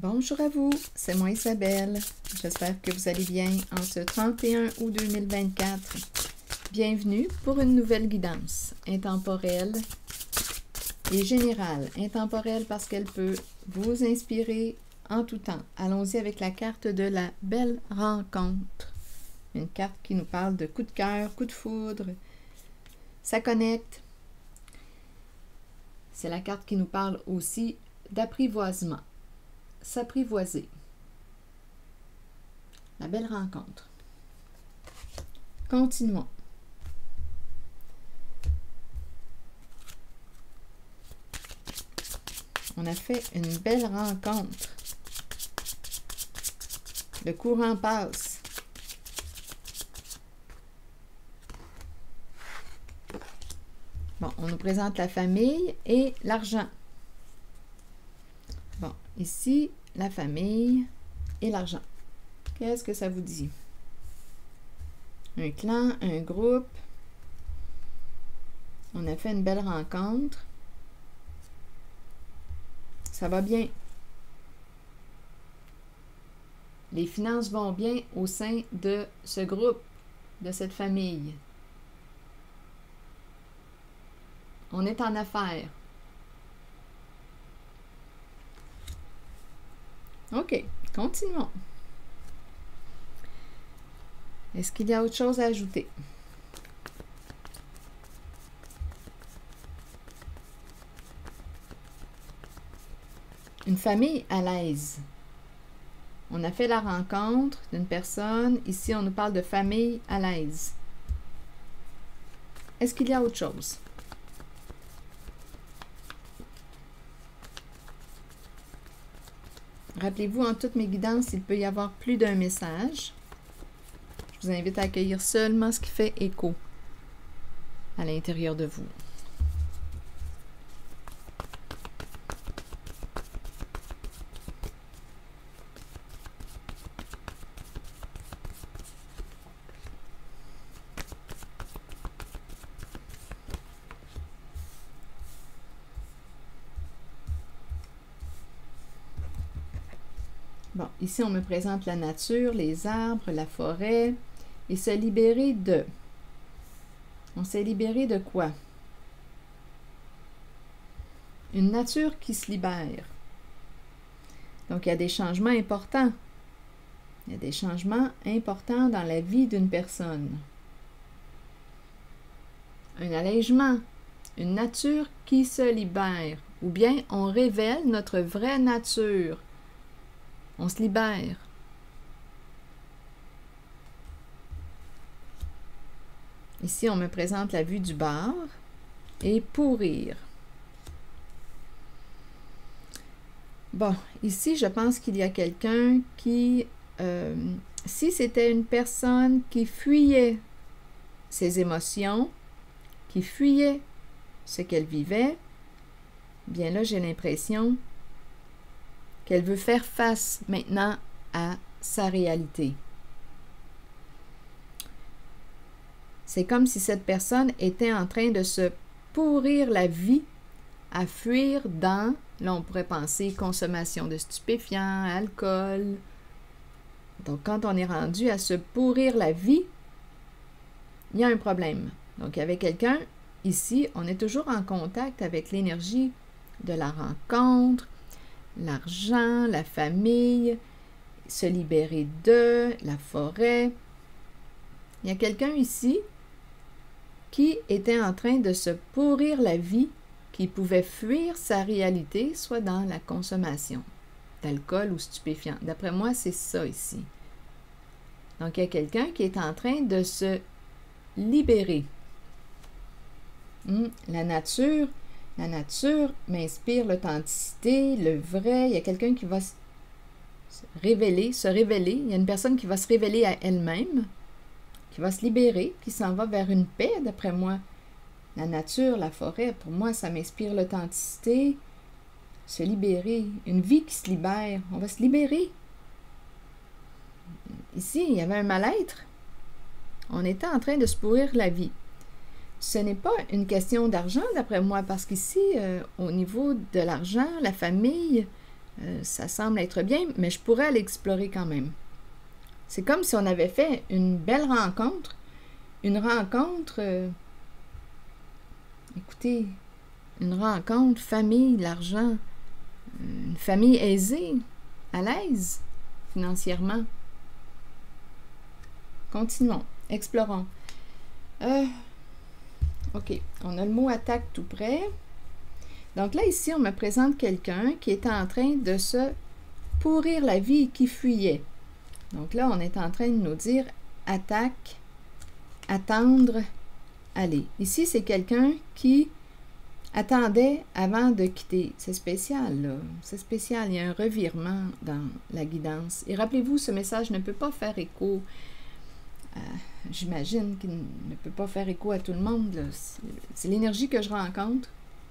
Bonjour à vous, c'est moi Isabelle. J'espère que vous allez bien en ce 31 août 2024. Bienvenue pour une nouvelle guidance intemporelle et générale. Intemporelle parce qu'elle peut vous inspirer en tout temps. Allons-y avec la carte de la belle rencontre. Une carte qui nous parle de coup de cœur, coup de foudre. Ça connecte. C'est la carte qui nous parle aussi d'apprivoisement. S'apprivoiser. La belle rencontre. Continuons. On a fait une belle rencontre. Le courant passe. Bon, on nous présente la famille et l'argent. Bon, ici, la famille et l'argent. Qu'est-ce que ça vous dit? Un clan, un groupe. On a fait une belle rencontre. Ça va bien. Les finances vont bien au sein de ce groupe, de cette famille. On est en affaires. OK, continuons. Est-ce qu'il y a autre chose à ajouter? Une famille à l'aise. On a fait la rencontre d'une personne. Ici, on nous parle de famille à l'aise. Est-ce qu'il y a autre chose? Rappelez-vous, en toutes mes guidances, il peut y avoir plus d'un message. Je vous invite à accueillir seulement ce qui fait écho à l'intérieur de vous. Bon, ici, on me présente la nature, les arbres, la forêt, et se libérer de. On s'est libéré de quoi? Une nature qui se libère. Donc, il y a des changements importants. Il y a des changements importants dans la vie d'une personne. Un allègement, une nature qui se libère. Ou bien, on révèle notre vraie nature. On se libère. Ici, on me présente la vue du bar et pourrir. Bon, ici, je pense qu'il y a quelqu'un qui, si c'était une personne qui fuyait ses émotions, qui fuyait ce qu'elle vivait, bien là, j'ai l'impression qu'elle veut faire face maintenant à sa réalité. C'est comme si cette personne était en train de se pourrir la vie à fuir dans, là on pourrait penser, consommation de stupéfiants, alcool. Donc quand on est rendu à se pourrir la vie, il y a un problème. Donc avec quelqu'un, ici, on est toujours en contact avec l'énergie de la rencontre, l'argent, la famille, se libérer de, la forêt. Il y a quelqu'un ici qui était en train de se pourrir la vie, qui pouvait fuir sa réalité, soit dans la consommation d'alcool ou stupéfiant. D'après moi, c'est ça ici. Donc, il y a quelqu'un qui est en train de se libérer. La nature m'inspire l'authenticité, le vrai. Il y a quelqu'un qui va se révéler. Il y a une personne qui va se révéler à elle-même, qui va se libérer, qui s'en va vers une paix, d'après moi. La nature, la forêt, pour moi, ça m'inspire l'authenticité, se libérer, une vie qui se libère. On va se libérer. Ici, il y avait un mal-être. On était en train de se pourrir la vie. Ce n'est pas une question d'argent, d'après moi, parce qu'ici, au niveau de l'argent, la famille, Ça semble être bien, mais je pourrais l'explorer quand même. C'est comme si on avait fait une belle rencontre. Une rencontre, écoutez, une rencontre, famille, l'argent, une famille aisée, à l'aise financièrement. Continuons, explorons. OK, on a le mot attaque tout près. Donc là, ici, on me présente quelqu'un qui est en train de se pourrir la vie et qui fuyait. Donc là, on est en train de nous dire attaque, attendre, aller. Ici, c'est quelqu'un qui attendait avant de quitter. C'est spécial, là. C'est spécial. Il y a un revirement dans la guidance. Et rappelez-vous, ce message ne peut pas faire écho. J'imagine qu'il ne peut pas faire écho à tout le monde. C'est l'énergie que je rencontre.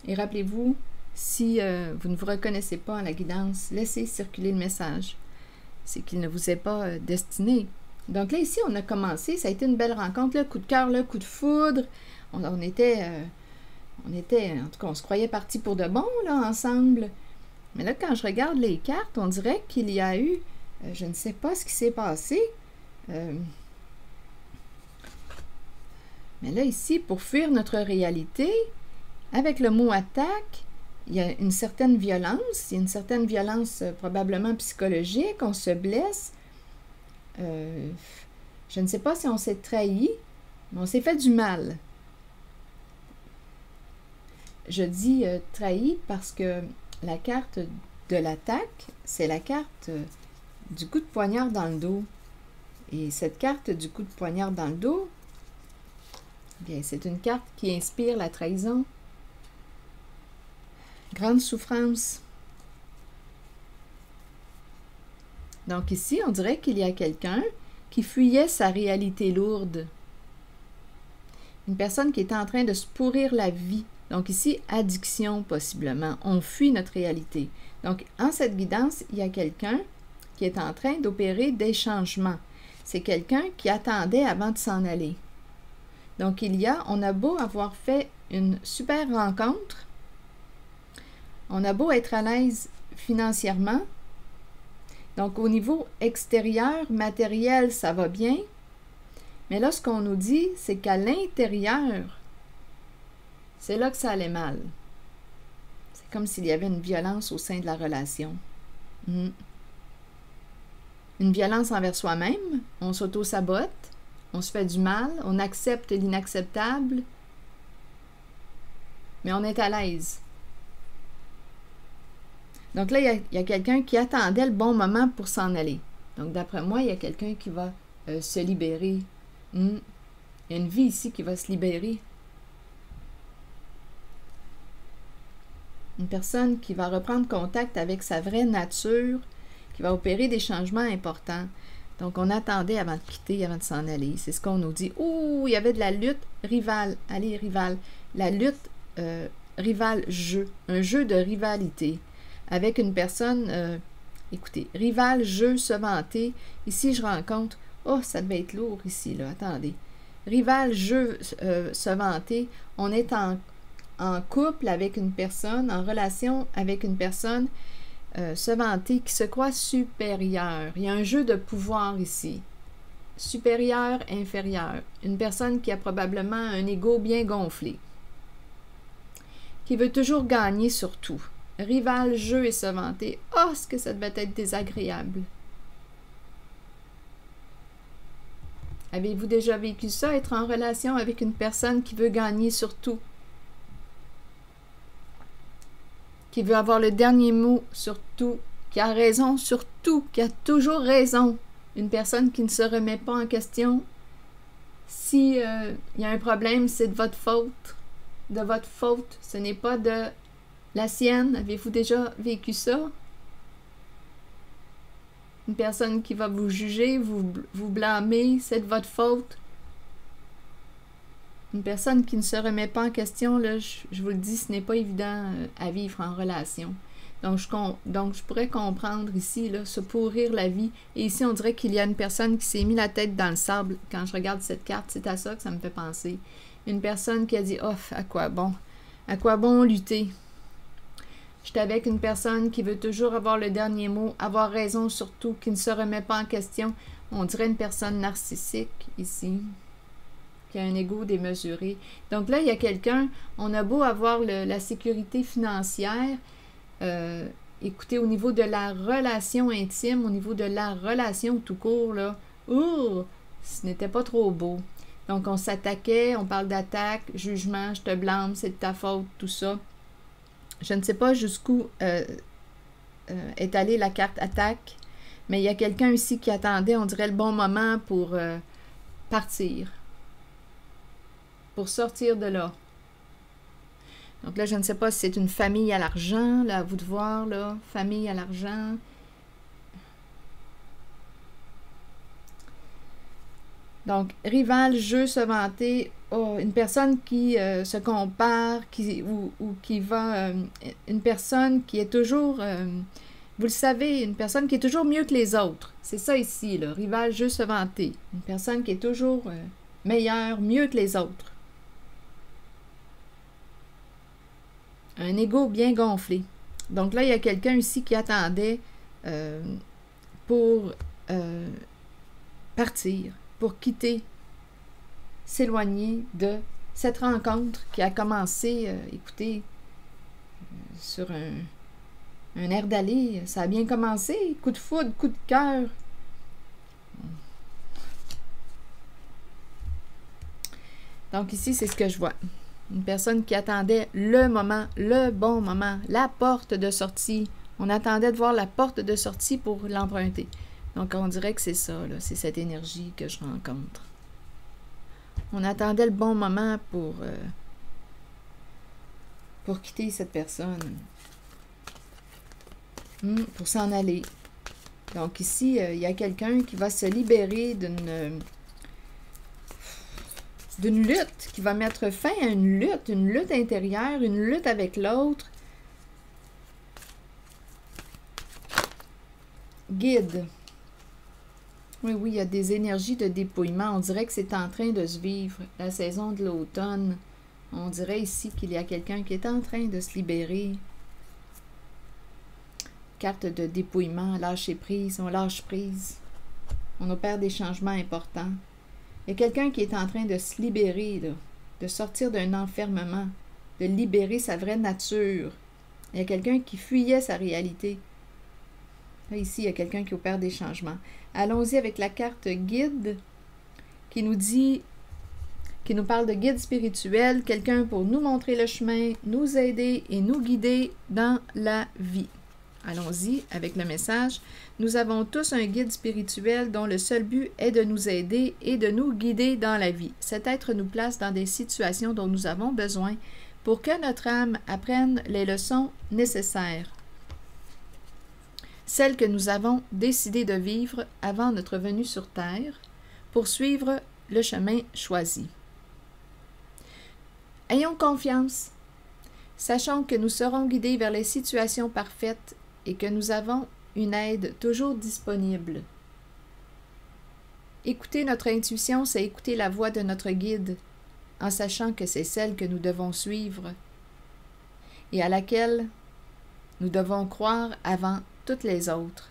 Et rappelez-vous, si vous ne vous reconnaissez pas en la guidance, laissez circuler le message. C'est qu'il ne vous est pas destiné. Donc là, ici, on a commencé. Ça a été une belle rencontre. Là, coup de cœur, là, coup de foudre. On était, en tout cas, on se croyait partis pour de bon, là, ensemble. Mais là, quand je regarde les cartes, on dirait qu'il y a eu, je ne sais pas ce qui s'est passé. Mais là, ici, pour fuir notre réalité, avec le mot attaque, il y a une certaine violence. Il y a une certaine violence probablement psychologique. On se blesse. Je ne sais pas si on s'est trahi, mais on s'est fait du mal. Je dis trahi parce que la carte de l'attaque, c'est la carte du coup de poignard dans le dos. Et cette carte du coup de poignard dans le dos, bien, c'est une carte qui inspire la trahison. Grande souffrance. Donc ici, on dirait qu'il y a quelqu'un qui fuyait sa réalité lourde. Une personne qui était en train de se pourrir la vie. Donc ici, addiction possiblement. On fuit notre réalité. Donc en cette guidance, il y a quelqu'un qui est en train d'opérer des changements. C'est quelqu'un qui attendait avant de s'en aller. Donc on a beau avoir fait une super rencontre, on a beau être à l'aise financièrement, donc au niveau extérieur, matériel, ça va bien, mais là, ce qu'on nous dit, c'est qu'à l'intérieur, c'est là que ça allait mal. C'est comme s'il y avait une violence au sein de la relation. Une violence envers soi-même, on s'auto-sabote, on se fait du mal, on accepte l'inacceptable, mais on est à l'aise. Donc là, il y a quelqu'un qui attendait le bon moment pour s'en aller. Donc d'après moi, il y a quelqu'un qui va se libérer. Il y a une vie ici qui va se libérer. Une personne qui va reprendre contact avec sa vraie nature, qui va opérer des changements importants. Donc, on attendait avant de quitter, avant de s'en aller. C'est ce qu'on nous dit. Oh, il y avait de la lutte rivale. Allez, rivale. La lutte rival-jeu. Un jeu de rivalité. Avec une personne, écoutez, rival, jeu, se vanter. Ici, je rencontre, oh, ça devait être lourd ici, là, attendez. Rival, jeu, se vanter. On est en couple avec une personne, en relation avec une personne, se vanter, qui se croit supérieur. Il y a un jeu de pouvoir ici. Supérieur, inférieur. Une personne qui a probablement un ego bien gonflé. Qui veut toujours gagner sur tout. Rival, jeu et se vanter. Oh, ce que ça devait être désagréable. Avez-vous déjà vécu ça, être en relation avec une personne qui veut gagner sur tout? Qui veut avoir le dernier mot sur tout, qui a raison sur tout, qui a toujours raison. Une personne qui ne se remet pas en question. Si y a un problème, c'est de votre faute. De votre faute. Ce n'est pas de la sienne. Avez-vous déjà vécu ça? Une personne qui va vous juger, vous blâmer, c'est de votre faute. Une personne qui ne se remet pas en question, là, je vous le dis, ce n'est pas évident à vivre en relation. Donc, je pourrais comprendre ici, là, se pourrir la vie. Et ici, on dirait qu'il y a une personne qui s'est mis la tête dans le sable. Quand je regarde cette carte, c'est à ça que ça me fait penser. Une personne qui a dit « Oh, à quoi bon? À quoi bon lutter? Je suis avec une personne qui veut toujours avoir le dernier mot, avoir raison surtout, qui ne se remet pas en question. On dirait une personne narcissique ici, qui a un ego démesuré. Donc là, il y a quelqu'un, on a beau avoir la sécurité financière, écoutez, au niveau de la relation intime, au niveau de la relation tout court, là, ce n'était pas trop beau. Donc, on s'attaquait, on parle d'attaque, jugement, je te blâme, c'est de ta faute, tout ça. Je ne sais pas jusqu'où est allée la carte attaque, mais il y a quelqu'un ici qui attendait, on dirait, le bon moment pour partir, pour sortir de là. Donc là, je ne sais pas si c'est une famille à l'argent, là, à vous de voir, là, famille à l'argent. Donc, rival, jeu, se vanter, une personne qui se compare, ou qui va... une personne qui est toujours... vous le savez, une personne qui est toujours mieux que les autres. C'est ça ici, là, rival, jeu, se vanter. Une personne qui est toujours meilleure, mieux que les autres. Un ego bien gonflé. Donc là, il y a quelqu'un ici qui attendait pour partir, pour quitter, s'éloigner de cette rencontre qui a commencé, écoutez, sur un air d'aller. Ça a bien commencé, coup de foudre, coup de cœur. Donc ici, c'est ce que je vois. Une personne qui attendait le moment, le bon moment, la porte de sortie. On attendait de voir la porte de sortie pour l'emprunter. Donc, on dirait que c'est ça, là, c'est cette énergie que je rencontre. On attendait le bon moment pour quitter cette personne. Pour s'en aller. Donc, ici, il y a quelqu'un qui va se libérer d'une lutte, qui va mettre fin à une lutte intérieure, une lutte avec l'autre. Guide. Oui, il y a des énergies de dépouillement. On dirait que c'est en train de se vivre. La saison de l'automne. On dirait ici qu'il y a quelqu'un qui est en train de se libérer. Carte de dépouillement, lâcher prise. On lâche prise. On opère des changements importants. Il y a quelqu'un qui est en train de se libérer, là, de sortir d'un enfermement, de libérer sa vraie nature. Il y a quelqu'un qui fuyait sa réalité. Là, ici, il y a quelqu'un qui opère des changements. Allons-y avec la carte guide qui nous dit, qui nous parle de guide spirituel, quelqu'un pour nous montrer le chemin, nous aider et nous guider dans la vie. Allons-y avec le message. Nous avons tous un guide spirituel dont le seul but est de nous aider et de nous guider dans la vie. Cet être nous place dans des situations dont nous avons besoin pour que notre âme apprenne les leçons nécessaires, celles que nous avons décidé de vivre avant notre venue sur Terre, pour suivre le chemin choisi. Ayons confiance. Sachons que nous serons guidés vers les situations parfaites et que nous avons une aide toujours disponible. Écouter notre intuition, c'est écouter la voix de notre guide, en sachant que c'est celle que nous devons suivre et à laquelle nous devons croire avant toutes les autres.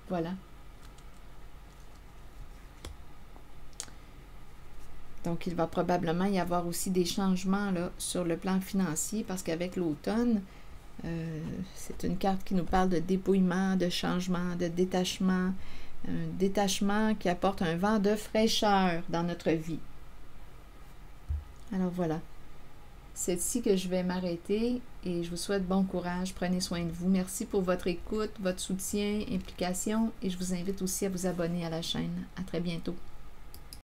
Voilà. Donc, il va probablement y avoir aussi des changements là, sur le plan financier parce qu'avec l'automne, c'est une carte qui nous parle de dépouillement, de changement, de détachement. Un détachement qui apporte un vent de fraîcheur dans notre vie. Alors voilà. C'est ici que je vais m'arrêter et je vous souhaite bon courage. Prenez soin de vous. Merci pour votre écoute, votre soutien, implication et je vous invite aussi à vous abonner à la chaîne. À très bientôt.